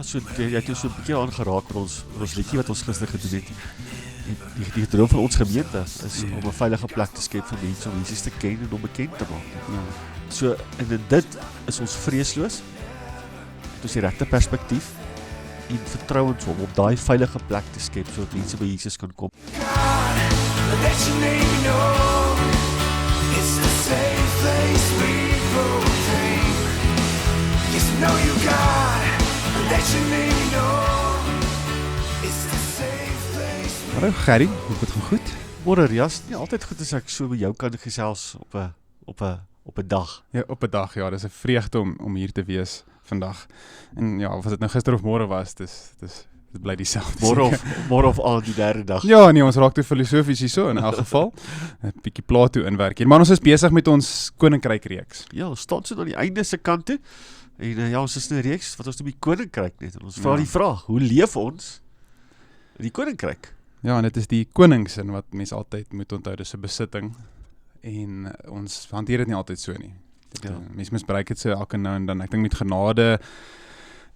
so jy het so 'n bietjie aangeraak met ons liedjie wat ons gister gedoen het. Die droom van ons gemeente is om 'n veilige plek te skep vir mense om Jesus te ken en om bekend te maak. So en in dit is ons vreesloos. Dit is die regte perspektief en vertrou ons hom om daai veilige plek te skep sodat mense by Jesus kan kom. Let your name know it's the safe place people think. Yes, know you God. Let your name know it's the safe place. Hallo Gerry, hoe het gaan goed? Môre Rias, nie altyd goed as ek so by jou kan gesels op 'n dag. Ja, op 'n dag, ja, dis 'n vreugde om hier te wees vandag. En ja, of dit nou gister of môre was, dis bly dieselfde. Môre of al die derde dag. Ja, nee, ons raak te filosofies hierso in elk geval. 'n bietjie Plato inwerk hier. Maar ons is besig met ons koninkryk reeks. Ja, ons staan so aan die einde se kant toe. En ja, ons is in 'n reeks wat ons op die koninkryk net. En ons vra die vraag, hoe leef ons in die koninkryk? Ja, en dit is die koningsin wat mense altyd moet onthou, dis 'n besitting. En ons hanteer dit nie altyd so nie. Mense misbruik dit so elke nou en dan. Ek dink met genade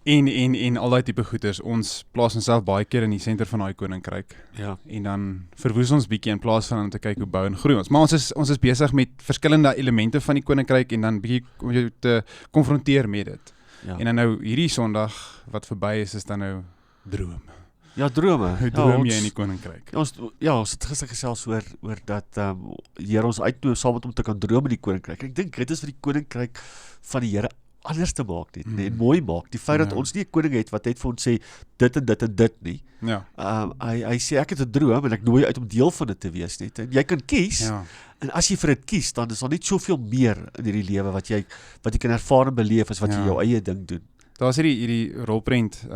en al daai tipe goeders, ons plaas onsself baie keer in die senter van daai koninkryk. Ja. En dan verwoes ons bietjie in plaas van om te kyk hoe bou en groei ons. Maar ons is besig met verskillende elemente van die koninkryk en dan bietjie om jou te konfronteer met dit. Ja. En dan nou hierdie Sondag wat verby is dan nou droom. Ja, drome. Hoe droom jy in die koninkryk? Ons het gister gesels oor dat die Here ons uitnooi saam met hom te kan droom in die koninkryk. Ek dink dit is vir die koninkryk van die Here anders te maak net, en mooi maak. Die feit dat ons nie 'n koning het wat net vir ons sê dit en dit en dit nie. Ja. Hy sê ek het 'n droom en ek nooi jou uit om deel van dit te wees net. En jy kan kies. Ja. En as jy vir dit kies, dan is daar net soveel meer in hierdie lewe wat jy kan ervaar en beleef as wat jy jou eie ding doen. Daar is hierdie rolprent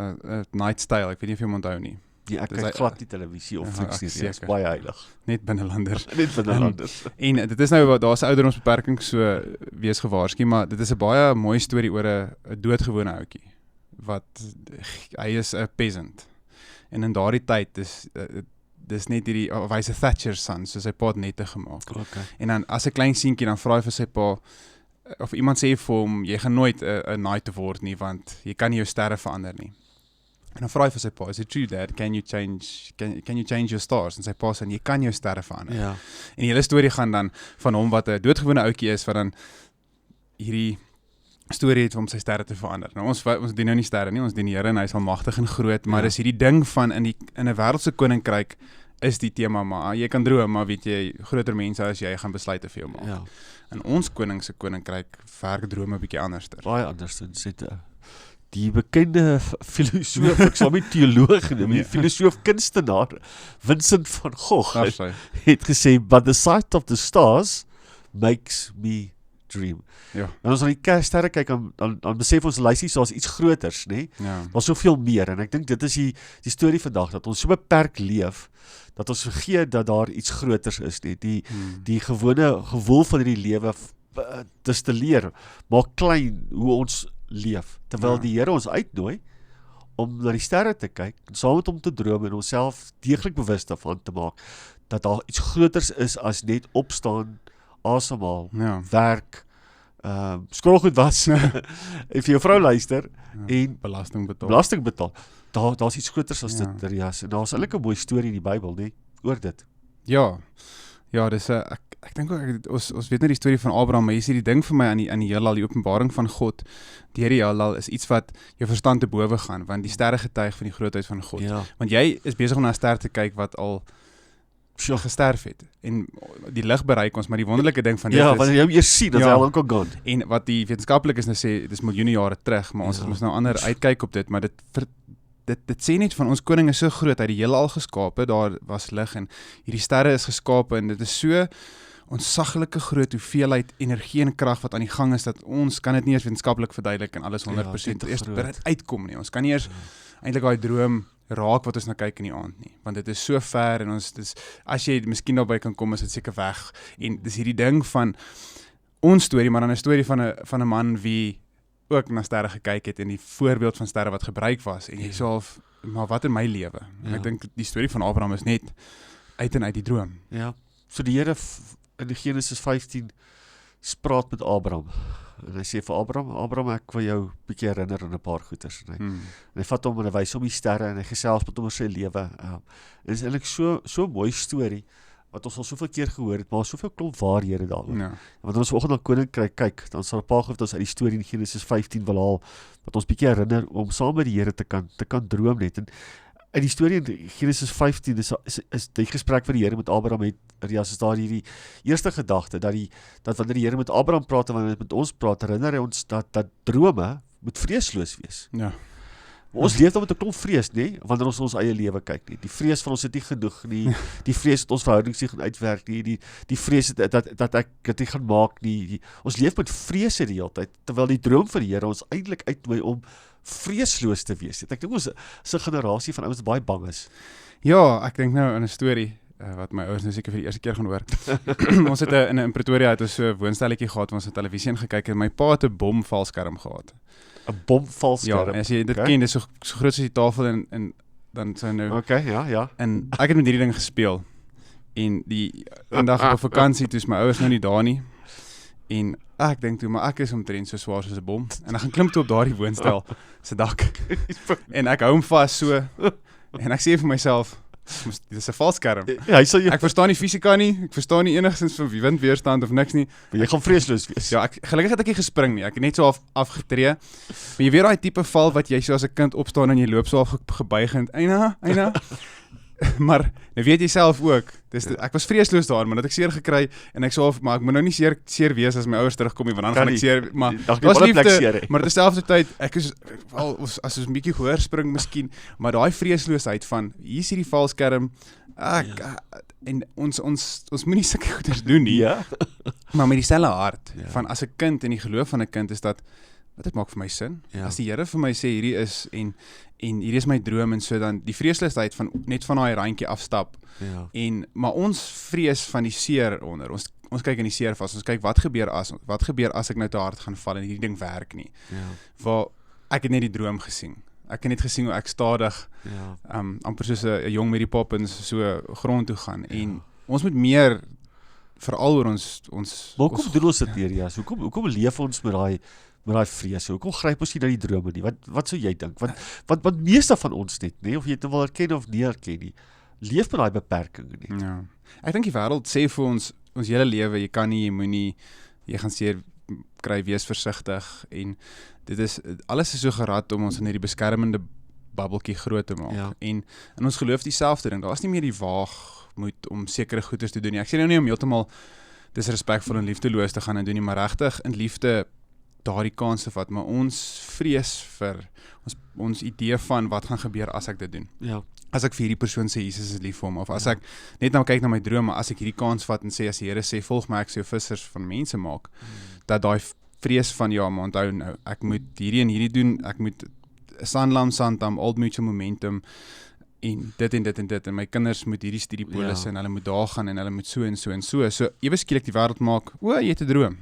Night Style, ek weet nie of jy hom onthou nie. Ek kyk glad nie televisie of fliks nie, dit is baie heilig. Net binnelanders. Net binnelanders. En dit is nou, daar's 'n ouderdomsbeperking so wees gewaarsku, maar dit is 'n baie mooi storie oor 'n doodgewone ouetjie wat hy is 'n peasant. En in daardie tyd dis net hierdie of hy's 'n Thatcher son, so sy pa het nette gemaak. Okay. En dan as 'n klein seentjie dan vra hy vir sy pa of iemand sê vir hom jy gaan nooit 'n knight word nie want jy kan nie jou sterre verander nie. En dan vra hy vir sy pa, is it true dad, can you change your stars? En sy pa sê, jy kan jou sterre verander. Ja. En die hele storie gaan dan van hom wat 'n doodgewone ouetjie is, wat dan hierdie storie het om sy sterre te verander. Nou ons dien nou nie sterre nie, ons dien die Here en hy is almagtig en groot, maar dis hierdie ding van in 'n wêreldse koninkryk is die tema, maar jy kan droom, maar weet jy, groter mense as jy gaan besluite vir jou maak. Ja. In ons koning se koninkryk werk drome 'n bietjie anderster. Baie anderster. Die bekende filosoof, ek sal nie teoloog noem, die filosoof kunstenaar Vincent van Gogh het gesê, but the sight of the stars makes me dream. Ja. En ons aan die sterre kyk, dan besef ons luister so as iets groters, nê? Ja. Daar's soveel meer en ek dink dit is die storie vandag dat ons so beperk leef dat ons vergeet dat daar iets groters is, nê? Die gewone gewoel van hierdie lewe distilleer, maak klein hoe ons leef, terwyl die Here ons uitnooi om na die sterre te kyk, en saam met hom te droom en onsself deeglik bewus daarvan te maak, dat daar iets groters is as net opstaan, asemhaal, werk, skrolgoed was, en vir jou vrou luister, en belasting betaal. Daar's iets groters as dit, Rias, en daar's eintlik 'n mooi storie in die Bybel, nie, oor dit. Ja, dis ek dink ook, ons weet nou die storie van Abraham, maar jy sê die ding vir my aan die heelal, die openbaring van God, deur die heelal is iets wat jou verstand te bowe gaan, want die sterre getuig van die grootheid van God. Ja. Want jy is besig om na 'n ster te kyk wat al gesterf het, en die lig bereik ons, maar die wonderlike ding van dit is, wanneer jy hom eers sien, dat hy al ook gone. En wat die wetenskaplikes nou sê, dis miljoene jare terug, maar ons moet nou ander uitkyk op dit, maar dit sê net van ons koning is so groot, hy het die heelal geskape, daar was lig en hierdie sterre is geskape en dit is so ontsaglike groot hoeveelheid energie en krag wat aan die gang is, dat ons kan dit nie eers wetenskaplik verduidelik en alles 100% eers by dit uitkom nie. Ons kan nie eers eintlik daai droom raak wat ons na kyk in die aand nie, want dit is so ver en as jy miskien daarby kan kom, is dit seker weg. En dis hierdie ding van ons storie, maar dan 'n storie van 'n man wie ook na sterre gekyk het en die voorbeeld van sterre wat gebruik was en jy self, maar wat in my lewe? Ek dink die storie van Abraham is net uit en uit die droom. Ja, so die Here in Genesis 15 praat met Abraham En hy sê vir Abraham, ek wil jou bietjie herinner aan 'n paar goeters. En hy vat hom en hy wys hom die sterre en hy gesels met hom oor sy lewe. Dit is eintlik so 'n mooi storie wat ons al soveel keer gehoor het, maar soveel klomp waarhede daaroor. Ja. Want ons vanoggend na Koninkryk kyk, dan sal 'n paar goed ons uit die storie in Genesis 15 wil haal, wat ons bietjie herinner om saam met die Here te kan droom net. En in die storie in Genesis 15 is die gesprek wat die Here met Abraham het, is daar hierdie eerste gedagte, dat wanneer die Here met Abraham praat en wanneer hy met ons praat, herinner hy ons dat drome moet vreesloos wees. Ja. Maar ons leef dan met 'n klomp vrees, nee, wanneer ons ons eie lewe kyk nie. Die vrees van ons het nie genoeg nie, die vrees dat ons verhoudings nie gaan uitwerk nie, die vrees dat ek dit nie gaan maak nie. Ons leef met vrese die hele tyd, terwyl die droom van die Here ons eintlik uitnooi om vreesloos te wees. Ek dink ons is 'n generasie van ouens wat baie bang is. Ja, ek dink nou aan 'n storie wat my ouers nou seker vir die eerste keer gaan hoor. Ons het in Pretoria het ons so 'n woonstelletjie gehad waar ons op televisie gekyk het en my pa het 'n bomvalskerm gehad. 'n Bomvalskerm. Ja, as jy dit ken, dit is so groot soos die tafel en dan sou nou Okay, ja. En ek het met hierdie ding gespeel. En die eendag op 'n vakansie toe is my ouers nou nie daar nie. En ek dink toe, maar ek is omtrent so swaar soos 'n bom en ek gaan klim toe op daardie woonstel se dak. En ek hou hom vas so en ek sê vir myself, dit is 'n valskerm. Ja, hy sal jou Ek verstaan nie fisika nie, ek verstaan nie enigstens van windweerstand of niks nie. jy gaan vreesloos wees. Ja, gelukkig het ek nie gespring nie. Ek het net so afgetree. Maar jy weet daai tipe val wat jy so as 'n kind opstaan en jy loop so gebuig en eina. Maar nou weet jy self ook, ek was vreesloos daar, maar dat ek seer gekry en ek sê maar ek moet nou nie seer wees as my ouers terugkom nie, want dan gaan ek seer, maar daar's liefde, maar terselfdertyd ek is as ons 'n bietjie hoër spring miskien, maar daai vreesloosheid van hier's hierdie valskerm, en ons moenie sulke goeders doen nie. Ja. Maar met dieselfde hart van as 'n kind en die geloof van 'n kind is dat wat dit maak vir my sin. Ja. As die Here vir my sê hierdie is en hierdie is my droom en so dan die vreesloosheid van net van daai randjie afstap. Ja. Maar ons vrees van die seer onder. Ons kyk in die seer vas. Ons kyk wat gebeur as ek nou te hard gaan val en hierdie ding werk nie. Ja. Waar ek het net die droom gesien. Ek het net gesien hoe ek stadig amper soos 'n jong Mary Poppins so grond toe gaan en ons moet meer veral oor ons Maar hoekom doen ons dit hier, ja? Hoekom leef ons met daai vrese? Hoekom gryp ons nie na die drome nie? Wat sou jy dink? Wat meeste van ons net, nee, of jy dit wil erken of nie erken nie, leef met daai beperkinge nie. Ja. Ek dink die wêreld sê vir ons hele lewe, jy kan nie, jy moenie, jy gaan seer kry, wees versigtig en alles is so gerad om ons in hierdie beskermende bubbeltjie groot te maak. Ja. En in ons geloof dieselfde ding. Daar's nie meer die waagmoed om sekere goeders te doen nie. Ek sê nou nie om heeltemal disrespekvol en liefdeloos te gaan en doen nie, maar regtig in liefde daardie kans te vat, maar ons vrees vir ons idee van wat gaan gebeur as ek dit doen. Ja. As ek vir hierdie persoon sê Jesus is lief vir hom, of as ek net nou kyk na my drome, as ek hierdie kans vat en sê as die Here sê volg my, ek sê vissers van mense maak, dat daai vrees van maar onthou nou, ek moet hierdie en hierdie doen, ek moet Sanlam, Santam, Old Mutual Momentum en dit en my kinders moet hierdie studiepolisse en hulle moet daar gaan en hulle moet so en so en so. So ewe skielik die wêreld maak, jy het 'n droom.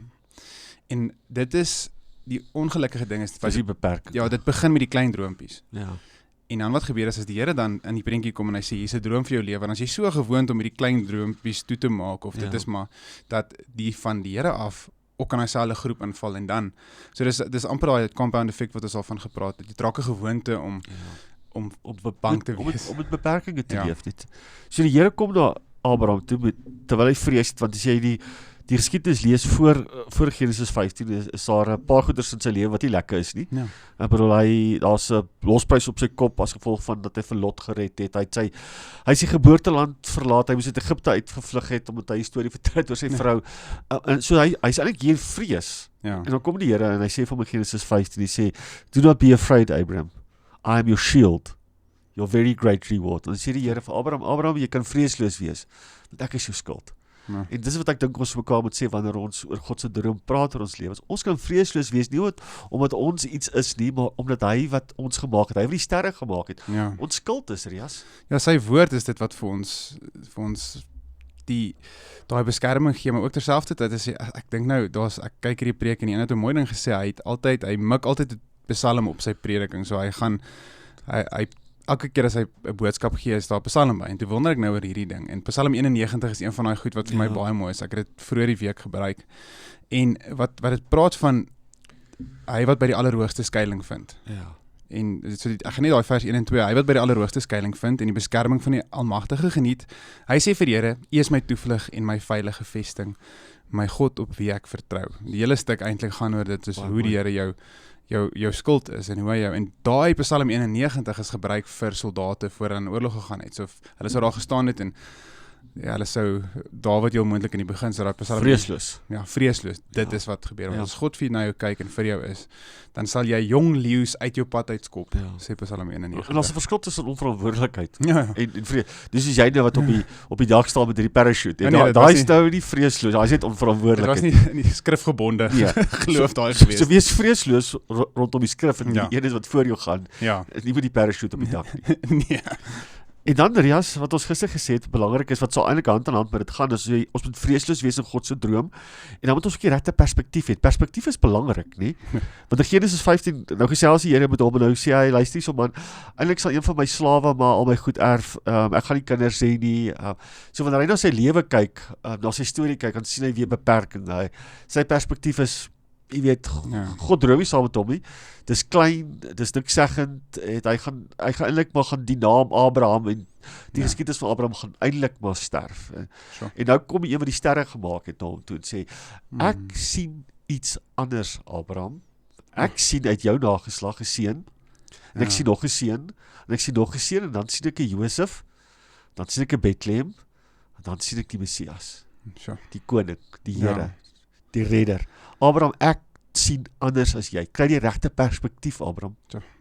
En dit is die ongelukkige ding is die beperking. Ja, dit begin met die klein droompies. Ja. En dan wat gebeur as die Here dan in die prentjie kom en hy sê hier's 'n droom vir jou lewe, dan is jy so gewoond om hierdie klein droompies toe te maak of dit is maar dat die van die Here af ook aan dieselfde groep inval en dan. So dis amper daai compound effect wat ons al van gepraat het. Dit raak 'n gewoonte om bang te wees. Om met beperkinge te leef dit. So die Here kom na Abraham toe terwyl hy vrees het, want as jy die geskiedenis lees voor Genesis 15 is daar 'n paar goeders in sy lewe wat nie lekker is nie. Ja. Ek bedoel daar's 'n losprys op sy kop as gevolg van dat hy vir Lot gered het. Hy sy geboorteland verlaat, hy moes uit Egipte uitgevlug het omdat hy 'n storie vertel het oor sy vrou. En so hy's eintlik hier vrees. Ja. En dan kom die Here en hy sê vir hom in Genesis 15, hy sê, "Do not be afraid, Abraham. I am your shield, your very great reward." En dan sê die Here vir Abraham, jy kan vreesloos wees, want ek is jou skild. Ja. En dis wat ek dink ons mekaar moet sê wanneer ons oor God se droom praat oor ons lewens. Ons kan vreesloos wees, nie omdat ons iets is nie, maar omdat hy wat ons gemaak het, hy wat die sterre gemaak het. Ja. Ons skild is, Rias. Ja, sy woord is dit wat vir ons daai beskerming gee, maar ook terselfdertyd is ek dink nou, ek kyk hierdie preek en die een het 'n mooi ding gesê, hy mik altyd 'n psalm op sy prediking, so hy elke keer as hy 'n boodskap gee, is daar 'n psalm by, en toe wonder ek nou oor hierdie ding, en Psalm 91 is een van daai goed wat vir my baie mooi is, ek het dit vroeër die week gebruik, en wat dit praat van hy wat by die allerhoogste skuiling vind. Ja. En so ek gaan net daai vers 1 en 2, hy wat by die allerhoogste skuiling vind en die beskerming van die Almagtige geniet. Hy sê vir die Here, U is my toevlug en my veilige vesting, my God op wie ek vertrou. Die hele stuk eintlik gaan oor dit, soos hoe die Here jou skuld is en hoe hy jou, en daai Psalm 91 is gebruik vir soldate voor hulle in oorlog gegaan het. So hulle sou daar gestaan het en ja, hulle sou Dawid heel moontlik in die begin sou daai Psalm Vreesloos. Ja, vreesloos. Dit is wat gebeur. Want as God vir na jou kyk en vir jou is, dan sal jy jong leeu's uit jou pad uitskop, sê Psalm 91. En daar's 'n verskil tussen onverantwoordelikheid ja. en vrees. Dis soos jy nou wat op die dak staan met hierdie parachute. En nee, daai is nou nie vreesloos, daai is net onverantwoordelikheid. Dit was nie in die skrif gebonde. Ja. Geloof daai gewees. So wees vreesloos rondom die skrif en die een is wat voor jou gaan. Ja. Is nie met die parachute op die dak nie. Nee. En dan Rias, wat ons gister gesê het, belangrik is wat sou eintlik hand in hand met dit gaan, is ons moet vreesloos wees in God se droom en dan moet ons ook die regte perspektief hê. Perspektief is belangrik, nie? Want in Genesis 15, nou gesels die Here met hom en nou sê hy, luister hierso man, eintlik sal een van my slawe maar al my goed erf. Ek gaan nie kinders hê nie. So wanneer hy na sy lewe kyk, na sy storie kyk, dan sien hy weer beperking. Sy perspektief is, jy weet, God droom nie saam met hom nie. Dis klein, dis niks seggend, hy gaan eintlik maar gaan die naam Abraham en die geskiedenis van Abraham gaan eintlik maar sterf. En nou kom die een wat die sterre gemaak het na hom toe en sê, ek sien iets anders, Abraham. Ek sien uit jou nageslag 'n seun, en ek sien nog 'n seun, en ek sien nog 'n seun, en dan sien ek 'n Josef, dan sien ek 'n Bethlehem, en dan sien ek die Messias, die koning, die Here, die redder. Abraham, ek sien anders as jy. Kry die regte perspektief, Abraham.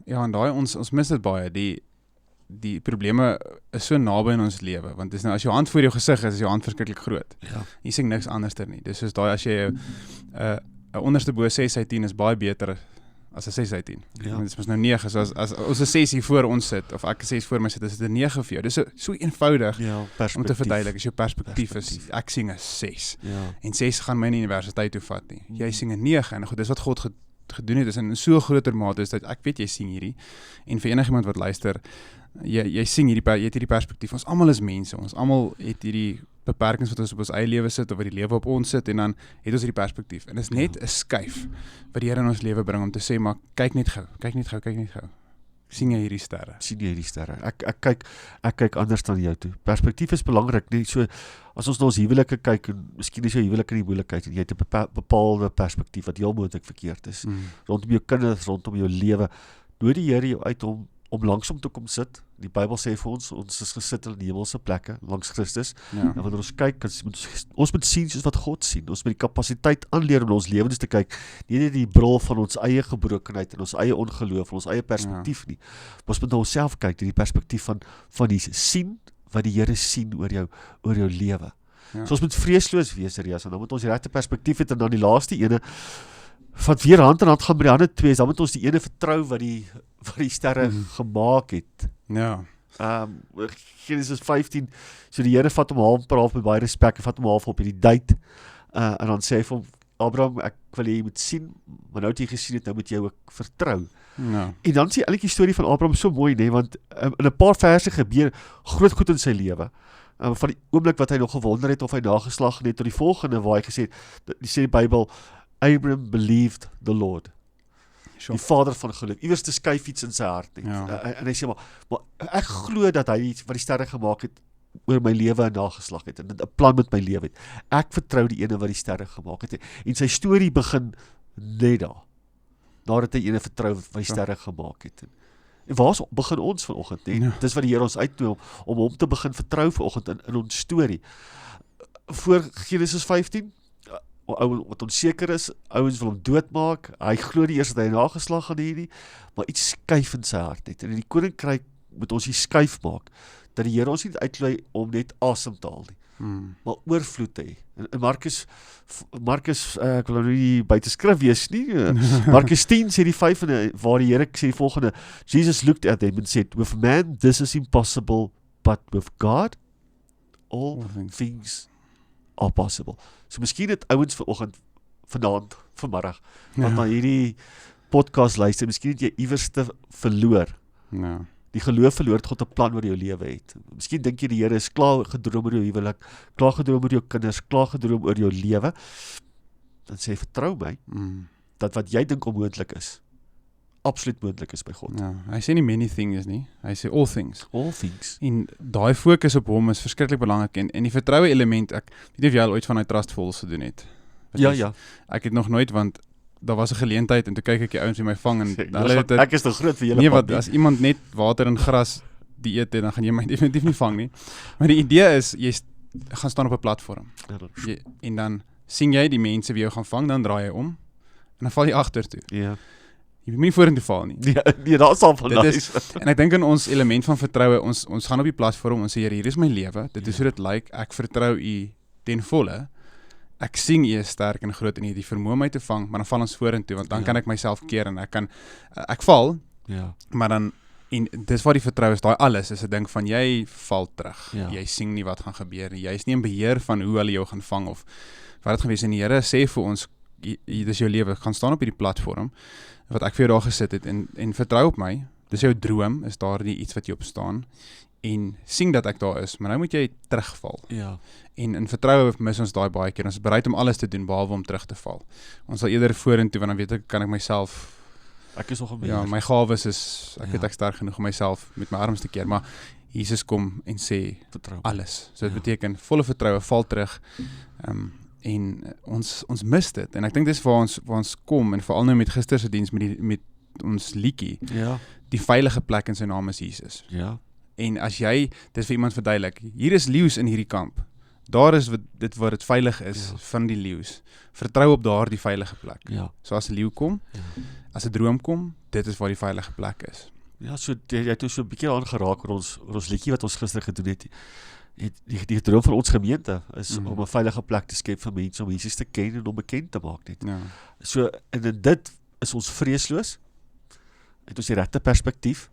Ja, en daai ons mis dit baie. Die probleme is so naby in ons lewe, want dis nou as jou hand voor jou gesig is jou hand verskriklik groot. Ja. Jy sien niks anders nie. Dis soos daai as jy 'n onderste bo 6/10 is baie beter as 'n 6/10. Ja. Dit is mos nou 9, so as ons 'n 6 hier voor ons sit of ek 'n 6 voor my sit, is dit 'n 9 vir jou. Dis so eenvoudig om te verduidelik. As jou perspektief is, ek sien 'n 6. Ja. En 6 gaan my nie universiteit toe vat nie. Jy sien 'n 9 en goed, dis wat God gedoen het, is in so groter mate is dat ek weet jy sien hierdie. En vir enigiemand wat luister, jy sien hierdie, jy het hierdie perspektief. Ons almal is mense. Ons almal het hierdie beperkings wat ons op ons eie lewe sit of wat die lewe op ons sit en dan het ons hierdie perspektief. En dit is net 'n skuif wat die Here in ons lewe bring om te sê maar kyk net gou. Sien jy hierdie sterre? Sien jy hierdie sterre? Ek kyk anders dan jou toe. Perspektief is belangrik, nie? So as ons na ons huwelike kyk en miskien is jou huwelik in die moeilikheid en jy het 'n bepaalde perspektief wat heel moontlik verkeerd is rondom jou kinders, rondom jou lewe. Nooi die Here jou uit om langsom te kom sit. Die Bybel sê vir ons is gesit in die hemelse plekke langs Christus. En wanneer ons kyk, ons moet sien soos wat God sien. Ons moet die kapasiteit aanleer om ons lewens te kyk, nie net die bril van ons eie gebrokenheid en ons eie ongeloof en ons eie perspektief nie. Maar ons moet na onsself kyk, die perspektief van Jesus. Sien wat die Here sien oor jou lewe. So ons moet vreesloos wees, Rias, en dan moet ons die regte perspektief het en dan die laaste ene wat weer hand in hand gaan by die ander twee, dan moet ons die ene vertrou wat die sterre gemaak het. Ja. Genesis 15, so die Here vat hom half met baie respek, en vat hom half op hierdie date, en dan sê hy vir hom, Abraham, ek wil jy moet sien, maar nou het jy gesien het, nou moet jy ook vertrou. Ja. En dan sê eintlik die storie van Abraham so mooi, nee, want in 'n paar verse gebeur groot goed in sy lewe. Van die oomblik wat hy nog gewonder het of hy nageslag het tot die volgende waar hy gesê het, sê die Bybel, Abraham believed the Lord. Die vader van geloof. Iewers te skuif iets in sy hart net. En hy sê maar ek glo dat hy wat die sterre gemaak het oor my lewe en nageslag het en 'n plan met my lewe het. Ek vertrou die ene wat die sterre gemaak het. En sy storie begin net daar. Nadat hy ene vertrou wat die sterre gemaak het. En waar begin ons vanoggend? Dis wat die Here ons uitnooi om hom te begin vertrou vanoggend in ons storie. Voor Genesis 15 wat onseker is, ouens wil hom doodmaak, hy glo nie eers dat hy nageslag gaan hê nie, maar iets skuif in sy hart het. En in die koninkryk moet ons die skuif maak, dat die Here ons nie uitlei om net asem te haal nie, maar oorvloed te hê. En Markus, ek wil nou nie buite skrif wees nie, Markus 10 sê die 5, waar die Here sê die volgende, Jesus looked at them and said, with man this is impossible, but with God, all things are possible. So miskien het ouens vanaand, vanmiddag, wat na hierdie podcast luister, miskien het jy iewers te verloor. Ja. Die geloof verloor, God 'n plan oor jou lewe het. Miskien dink jy die Here is klaar gedroom oor jou huwelik, klaar gedroom oor jou kinders, klaar gedroom oor jou lewe. Dan sê hy, vertrou my. dat wat jy dink onmoontlik is, absoluut moontlik is by God. Ja, hy sê nie many things nie, hy sê all things. All things. En daai fokus op hom is verskriklik belangrik en die vertroue element, ek weet nie of jy al ooit van hy Trust Falls gedoen het. Ja. Ek het nog nooit, want daar was 'n geleentheid en toe kyk ek die ouens wie my vang en Ek is te groot vir julle. nee, wat as iemand net water en gras die eet, dan gaan jy my definitief nie vang nie. Maar die idee is jy gaan staan op 'n platform. En dan sien jy die mense wie jou gaan vang, dan draai jy om en dan val jy agtertoe. Ja. Jy moet nie vorentoe val nie. Nee, daar sal van Dit is, en ek dink in ons element van vertroue, ons gaan op die platform, ons sê Here, hier is my lewe, dit is hoe dit lyk, ek vertrou U ten volle. Ek sien U is sterk en groot en U het die vermoë my te vang, maar dan val ons vorentoe, want dan kan ek myself keer en ek val, maar dan en dis waar die vertroue is, daai alles is 'n ding van jy val terug. Jy sien nie wat gaan gebeur nie. Jy is nie in beheer van hoe hulle jou gaan vang of wat dit gaan wees. En die Here sê vir ons, dis jou lewe, gaan staan op hierdie platform wat ek vir jou daar gesit het en vertrou op my. Dis jou droom, is daar nie iets wat jy op staan en sien dat ek daar is, maar nou moet jy terugval. Ja. En in vertroue mis ons daai baie keer. Ons is bereid om alles te doen behalwe om terug te val. Ons sal eerder vorentoe, want dan weet ek, kan ek myself ek is nog 'n ja, my gawes is, ek weet ek sterk genoeg om myself met my arms te keer, maar Jesus kom en sê vertrou. alles. So dit beteken volle vertroue, val terug. En ons mis dit. En ek dink dis waar ons kom en veral nou met gister se diens met ons liedjie. Ja. Die veilige plek in sy naam is Jesus. Ja. En as jy dit vir iemand verduidelik, hier is leeu's in hierdie kamp. Daar is dit waar dit veilig is van die leeu's. Vertrou op daardie veilige plek. Ja. So as 'n leeu kom, as 'n droom kom, dit is waar die veilige plek is. Ja, so jy het so 'n bietjie aangeraak oor ons liedjie wat ons gister gedoen het. Die droom van ons gemeente is om 'n veilige plek te skep vir mense om Jesus te ken en om bekend te maak net. Ja. So en in dit is ons vreesloos. Het ons die regte perspektief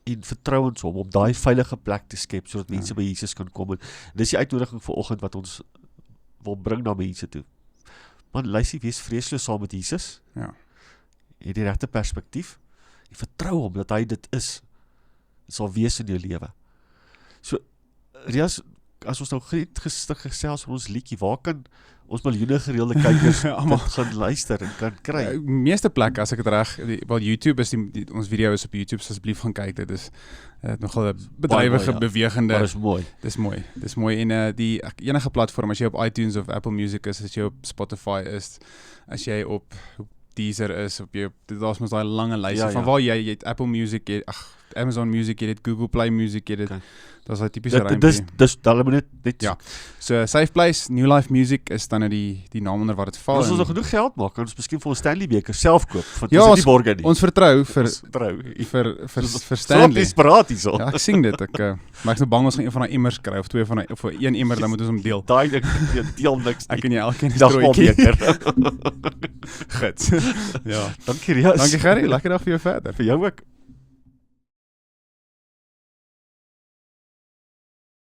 en vertrouens om daai veilige plek te skep sodat mense by Jesus kan kom. En dis die uitnodiging vir oggend wat ons wil bring na mense toe. Man, luister, wees vreesloos saam met Jesus. Ja. Jy die regte perspektief. Jy vertrou hom dat hy dit is. Dit sal wees in jou lewe. So Rias, as ons nou gister gesels oor ons liedjie, waar kan ons miljoene gereelde kykers dit gaan luister en kan kry? Meeste plekke, as ek dit reg, wel YouTube is ons video is op YouTube, so asseblief gaan kyk, dit is nogal 'n bedrywige, bewegende. Maar is mooi. Dis mooi en die enige platform, as jy op iTunes of Apple Music is, as jy op Spotify is, as jy op Deezer is, daar's mos daai lange lysie van waar jy het Apple Music, Amazon Music, jy het Google Play Music, jy het daar's daai tipiese rympie. Dis hulle moet net ja. So Safe Place, New Life Music is dan nou die naam onder wat dit val. As ons nog genoeg geld maak, kan ons miskien vir ons Stanley beker self koop. Ja, die borge nie. Ons vertrou vir Stanley. Disparaat hierso. Ja, ek sien dit. Maar ek is nou bang ons gaan een van daai emmers kry of twee van daai of een emmer, dan moet ons hom deel. Daai deel niks. Ek en jy elkeen 'n strooitjie. Goed. Ja. Dankie Rias. Dankie Gerry, lekker dag vir jou verder. Vir jou ook.